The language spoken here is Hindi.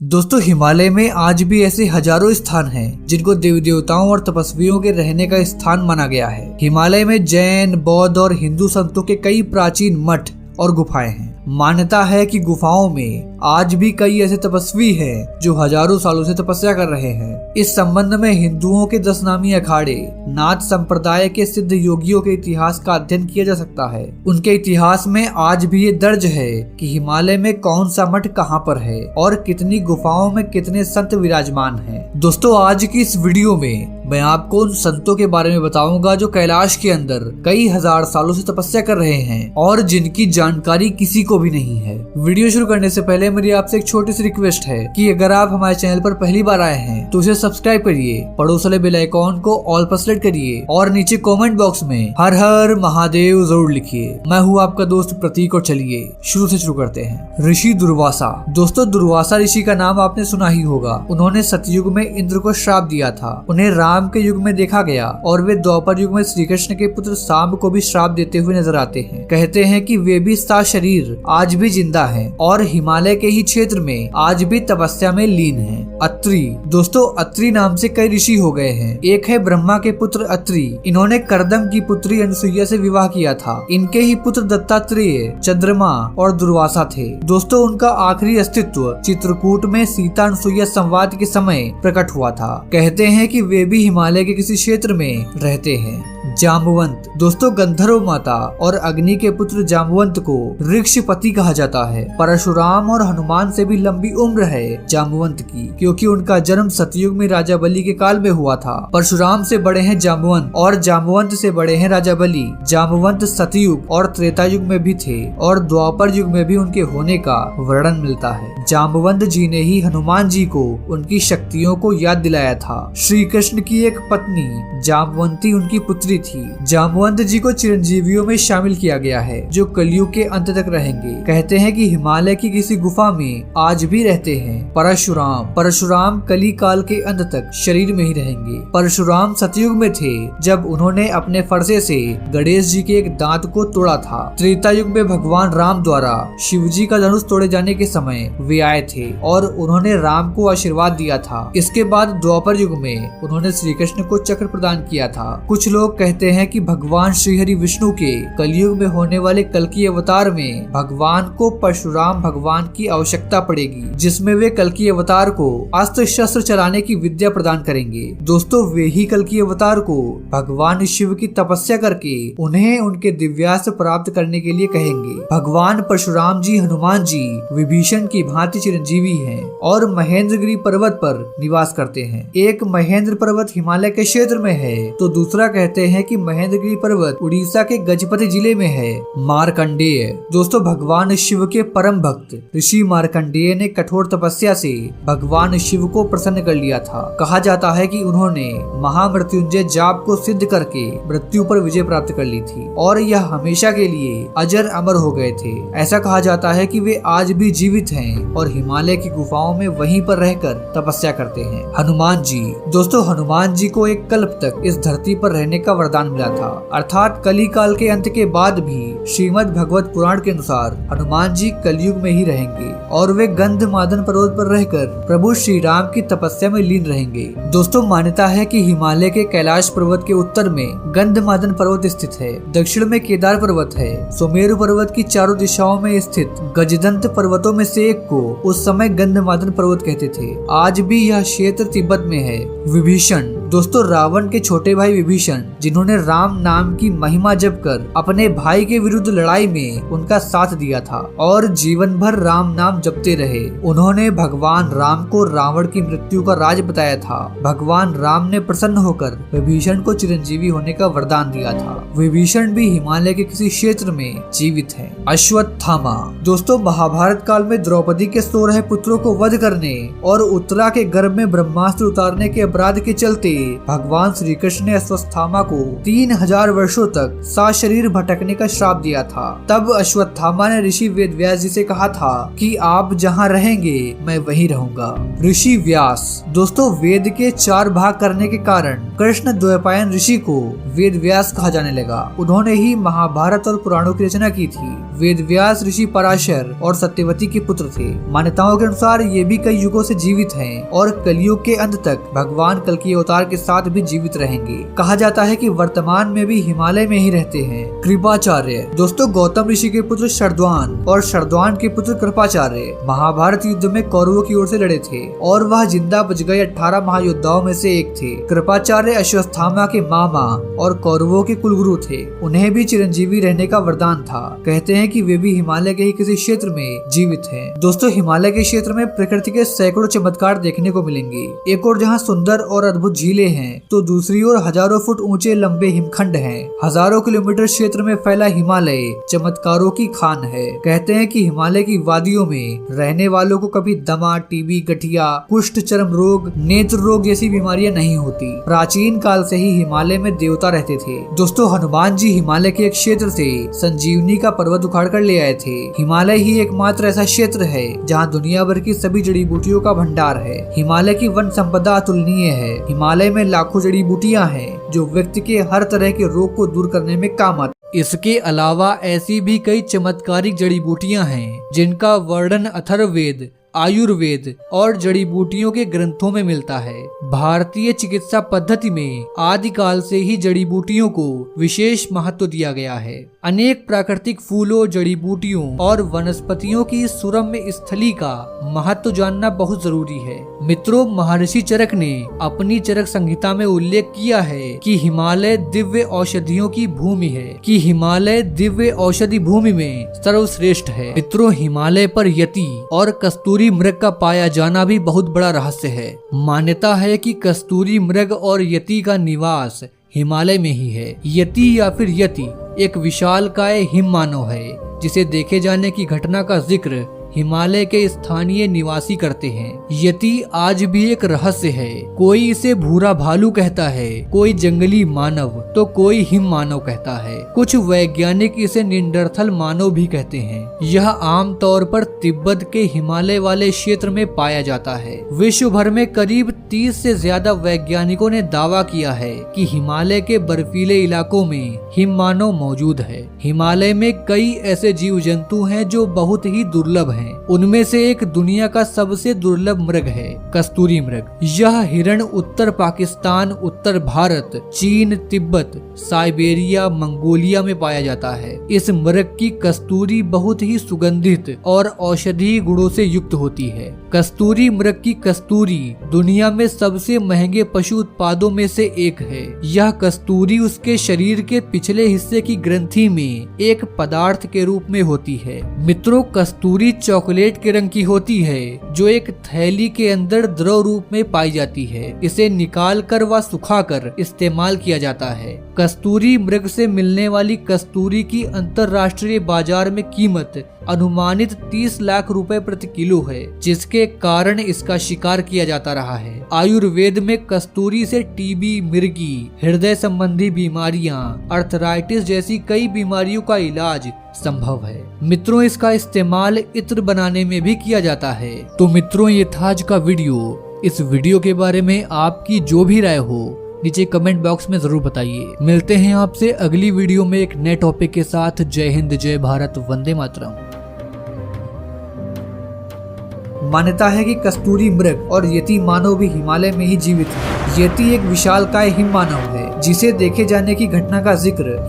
दोस्तों, हिमालय में आज भी ऐसे हजारों स्थान हैं जिनको देवी देवताओं और तपस्वियों के रहने का स्थान माना गया है। हिमालय में जैन, बौद्ध और हिंदू संतों के कई प्राचीन मठ और गुफाएं हैं। मान्यता है कि गुफाओं में आज भी कई ऐसे तपस्वी हैं जो हजारों सालों से तपस्या कर रहे हैं। इस संबंध में हिंदुओं के 10 नामी अखाड़े, नाथ संप्रदाय के सिद्ध योगियों के इतिहास का अध्ययन किया जा सकता है। उनके इतिहास में आज भी ये दर्ज है कि हिमालय में कौन सा मठ कहाँ पर है और कितनी गुफाओं में कितने संत विराजमान हैं। दोस्तों, आज की इस वीडियो में मैं आपको उन संतों के बारे में बताऊंगा जो कैलाश के अंदर कई हजार सालों से तपस्या कर रहे हैं और जिनकी जानकारी किसी को भी नहीं है। वीडियो शुरू करने से पहले मेरी आपसे एक छोटी सी रिक्वेस्ट है कि अगर आप हमारे चैनल पर पहली बार आए हैं तो उसे सब्सक्राइब करिए, पड़ोस वाले बेल आइकॉन को ऑल पर सेलेक्ट करिए और नीचे कमेंट बॉक्स में हर हर महादेव जरूर लिखिए। मैं हूँ आपका दोस्त प्रतीक और चलिए शुरू करते हैं। ऋषि दुर्वासा। दोस्तों, दुर्वासा ऋषि का नाम आपने सुना ही होगा। उन्होंने सतयुग में इंद्र को श्राप दिया था। उन्हें राम के युग में देखा गया और वे द्वापर युग में श्री कृष्ण के पुत्र सांब को भी श्राप देते हुए नजर आते हैं। कहते हैं कि वे भी शरीर आज भी जिंदा हैं और हिमालय के ही क्षेत्र में आज भी तपस्या में लीन हैं। अत्रि। दोस्तों, अत्रि नाम से कई ऋषि हो गए हैं। एक है ब्रह्मा के पुत्र अत्रि। इन्होंने कर्दम की पुत्री अनुसुईया से विवाह किया था। इनके ही पुत्र दत्तात्रेय, चंद्रमा और दुर्वासा थे। दोस्तों, उनका आखिरी अस्तित्व चित्रकूट में सीता अनुसुईया संवाद के समय प्रकट हुआ था। कहते हैं कि वे भी हिमालय के किसी क्षेत्र में रहते हैं। जाम्बवंत। दोस्तों, गंधर्व माता और अग्नि के पुत्र जाम्बवंत को ऋक्षपति कहा जाता है। परशुराम और हनुमान से भी लंबी उम्र है जाम्बवंत की, क्योंकि उनका जन्म सतयुग में राजा बलि के काल में हुआ था। परशुराम से बड़े हैं जाम्बवंत और जाम्बवंत से बड़े हैं राजा बलि। जाम्बवंत सतयुग और त्रेता युग में भी थे और द्वापर युग में भी उनके होने का वर्णन मिलता है। जाम्बवंत जी ने ही हनुमान जी को उनकी शक्तियों को याद दिलाया था। श्री कृष्ण की एक पत्नी जाम्बवंती उनकी पुत्री थी। जाम्बवंत जी को चिरंजीवियों में शामिल किया गया है जो कलयुग के अंत तक रहेंगे। कहते हैं कि हिमालय की किसी गुफा में आज भी रहते हैं परशुराम कली काल के अंत तक शरीर में ही रहेंगे। परशुराम सतयुग में थे जब उन्होंने अपने फरसे से गणेश जी के एक दांत को तोड़ा था। त्रेता युग में भगवान राम द्वारा शिव जी का धनुष तोड़े जाने के समय वे आए थे और उन्होंने राम को आशीर्वाद दिया था। इसके बाद द्वापर युग में उन्होंने श्री कृष्ण को चक्र प्रदान किया था। कुछ लोग कहते हैं कि भगवान श्री हरि विष्णु के कलयुग में होने वाले कल की अवतार में भगवान को परशुराम भगवान की आवश्यकता पड़ेगी, जिसमें वे कल की अवतार को अस्त्र शस्त्र चलाने की विद्या प्रदान करेंगे। दोस्तों, वे ही कल की अवतार को भगवान शिव की तपस्या करके उन्हें उनके दिव्यास्त्र प्राप्त करने के लिए कहेंगे। भगवान परशुराम जी हनुमान जी विभीषण की भांति चिरंजीवी हैं और महेंद्रगिरी पर्वत पर निवास करते हैं। एक महेंद्र पर्वत हिमालय के क्षेत्र में है तो दूसरा कहते हैं कि महेंद्रगिरी पर्वत उड़ीसा के गजपति जिले में है। मार्कंडेय। दोस्तों, भगवान शिव के परम भक्त ऋषि मार्कंडेय ने कठोर तपस्या से भगवान शिव को प्रसन्न कर लिया था। कहा जाता है कि उन्होंने महामृत्युंजय जाप को सिद्ध करके मृत्यु पर विजय प्राप्त कर ली थी और यह हमेशा के लिए अजर अमर हो गए थे। ऐसा कहा जाता है कि वे आज भी जीवित हैं और हिमालय की गुफाओं में वहीं पर रहकर तपस्या करते हैं। हनुमान जी। दोस्तों, हनुमान जी को एक कल्प तक इस धरती पर रहने का वरदान मिला था, अर्थात कली काल के अंत के बाद भी श्रीमद् भगवत पुराण के अनुसार हनुमान जी कलयुग में ही रहेंगे और वे गंधमादन पर्वत पर रहकर प्रभु श्री राम की तपस्या में लीन रहेंगे। दोस्तों, मान्यता है कि हिमालय के कैलाश पर्वत के उत्तर में गंधमादन पर्वत स्थित है, दक्षिण में केदार पर्वत है। सुमेरु पर्वत की चारों दिशाओं में स्थित गजदंत पर्वतों में से एक को उस समय गंधमादन पर्वत कहते थे। आज भी यह क्षेत्र तिब्बत में है। विभीषण। दोस्तों, रावण के छोटे भाई विभीषण, जिन्होंने राम नाम की महिमा जप कर अपने भाई के विरुद्ध लड़ाई में उनका साथ दिया था और जीवन भर राम नाम जपते रहे। उन्होंने भगवान राम को रावण की मृत्यु का राज बताया था। भगवान राम ने प्रसन्न होकर विभीषण को चिरंजीवी होने का वरदान दिया था। विभीषण भी हिमालय के किसी क्षेत्र में जीवित है। अश्वत्थामा। दोस्तों, महाभारत काल में द्रौपदी के 16 पुत्रों को वध करने और उत्तरा के गर्भ में ब्रह्मास्त्र उतारने के अपराध के चलते भगवान श्री कृष्ण ने अश्वत्थामा को 3000 वर्षों तक सशरीर भटकने का श्राप दिया था। तब अश्वत्थामा ने ऋषि वेदव्यास जी से कहा था कि आप जहाँ रहेंगे मैं वहीं रहूंगा। ऋषि व्यास। दोस्तों, वेद के 4 भाग करने के कारण कृष्ण द्वैपायन ऋषि को वेद व्यास कहा जाने लगा। उन्होंने ही महाभारत और पुराणों की रचना की थी। वेद व्यास ऋषि पराशर और सत्यवती के पुत्र थे। मान्यताओं के अनुसार ये भी कई युगों से जीवित हैं और कलयुग के अंत तक भगवान कल की अवतार के साथ भी जीवित रहेंगे। कहा जाता है कि वर्तमान में भी हिमालय में ही रहते हैं। कृपाचार्य। दोस्तों, गौतम ऋषि के पुत्र शरद्वान और शरद्वान के पुत्र कृपाचार्य महाभारत युद्ध में कौरवों की ओर से लड़े थे और वह जिंदा बच गए 18 महायोद्धाओं में से एक थे। कृपाचार्य अश्वत्थामा के मामा और कौरवों के कुलगुरु थे। उन्हें भी चिरंजीवी रहने का वरदान था। कहते हैं कि वे भी हिमालय के ही किसी क्षेत्र में जीवित हैं। दोस्तों, हिमालय के क्षेत्र में प्रकृति के सैकड़ों चमत्कार देखने को मिलेंगे। एक और जहां सुंदर और अद्भुत झीलें हैं, तो दूसरी ओर हजारों फुट ऊंचे लंबे हिमखंड हैं। हजारों किलोमीटर क्षेत्र में फैला हिमालय चमत्कारों की खान है। कहते हैं कि हिमालय की वादियों में रहने वालों को कभी दमा, टीबी, गठिया, कुष्ठ, चर्म रोग, नेत्र रोग जैसी बीमारियां नहीं होती। प्राचीन काल से ही हिमालय में देवता रहते थे। दोस्तों, हनुमान जी हिमालय के एक क्षेत्र से संजीवनी का पर्वत उखाड़ कर ले आए थे। हिमालय ही एकमात्र ऐसा क्षेत्र है जहाँ दुनिया भर की सभी जड़ी बूटियों का भंडार है। हिमालय की वन संपदा अतुलनीय है। हिमालय में लाखों जड़ी बूटियाँ हैं जो व्यक्ति के हर तरह के रोग को दूर करने में काम आती। इसके अलावा ऐसी भी कई चमत्कारिक जड़ी बूटियां हैं जिनका वर्णन अथर्ववेद, आयुर्वेद और जड़ी बूटियों के ग्रंथों में मिलता है। भारतीय चिकित्सा पद्धति में आदिकाल से ही जड़ी बूटियों को विशेष महत्व दिया गया है। अनेक प्राकृतिक फूलों, जड़ी बूटियों और वनस्पतियों की सुरम्य स्थली का महत्व जानना बहुत जरूरी है। मित्रों, महर्षि चरक ने अपनी चरक संहिता में उल्लेख किया है कि हिमालय दिव्य औषधियों की भूमि है, कि हिमालय दिव्य औषधि भूमि में सर्वश्रेष्ठ है। मित्रों, हिमालय पर यति और कस्तूरी मृग का पाया जाना भी बहुत बड़ा रहस्य है। मान्यता है कि कस्तूरी मृग और यति का निवास हिमालय में ही है। यति या फिर यति एक विशालकाय हिम मानव है जिसे देखे जाने की घटना का जिक्र हिमालय के स्थानीय निवासी करते हैं। यति आज भी एक रहस्य है। कोई इसे भूरा भालू कहता है, कोई जंगली मानव, तो कोई हिम मानव कहता है। कुछ वैज्ञानिक इसे निंडरथल मानव भी कहते हैं। यह आम तौर पर तिब्बत के हिमालय वाले क्षेत्र में पाया जाता है। विश्व भर में करीब 30 से ज्यादा वैज्ञानिकों ने दावा किया है कि हिमालय के बर्फीले इलाकों में हिम मानव मौजूद है। हिमालय में कई ऐसे जीव जंतु हैं जो बहुत ही दुर्लभ हैं। उनमें से एक दुनिया का सबसे दुर्लभ मृग है कस्तूरी मृग। यह हिरण उत्तर पाकिस्तान, उत्तर भारत, चीन, तिब्बत, साइबेरिया, मंगोलिया में पाया जाता है। इस मृग की कस्तूरी बहुत ही सुगंधित और औषधीय गुणों से युक्त होती है। कस्तूरी मृग की कस्तूरी दुनिया में सबसे महंगे पशु उत्पादों में से एक है। यह कस्तूरी उसके शरीर के पिछले हिस्से की ग्रंथि में एक पदार्थ के रूप में होती है। मित्रों, कस्तूरी चॉकलेट के रंग की होती है जो एक थैली के अंदर द्रव रूप में पाई जाती है। इसे निकाल कर व सुखाकर इस्तेमाल किया जाता है। कस्तूरी मृग से मिलने वाली कस्तूरी की अंतरराष्ट्रीय बाजार में कीमत अनुमानित 30 लाख रुपए प्रति किलो है, जिसके कारण इसका शिकार किया जाता रहा है। आयुर्वेद में कस्तूरी से टीबी, मिर्गी, हृदय संबंधी बीमारियां, अर्थराइटिस जैसी कई बीमारियों का इलाज संभव है। मित्रों, इसका इस्तेमाल इत्र बनाने में भी किया जाता है। तो मित्रों, ये था आज का वीडियो। इस वीडियो के बारे में आपकी जो भी राय हो नीचे कमेंट बॉक्स में जरूर बताइए। मिलते हैं आपसे अगली वीडियो में एक नए टॉपिक के साथ। जय हिंद, जय भारत, वंदे मातरम। मान्यता है कि कस्तूरी मृग और यति मानव भी हिमालय में ही जीवित है। यति एक विशालकाय हिम मानव है जिसे देखे जाने की घटना का जिक्र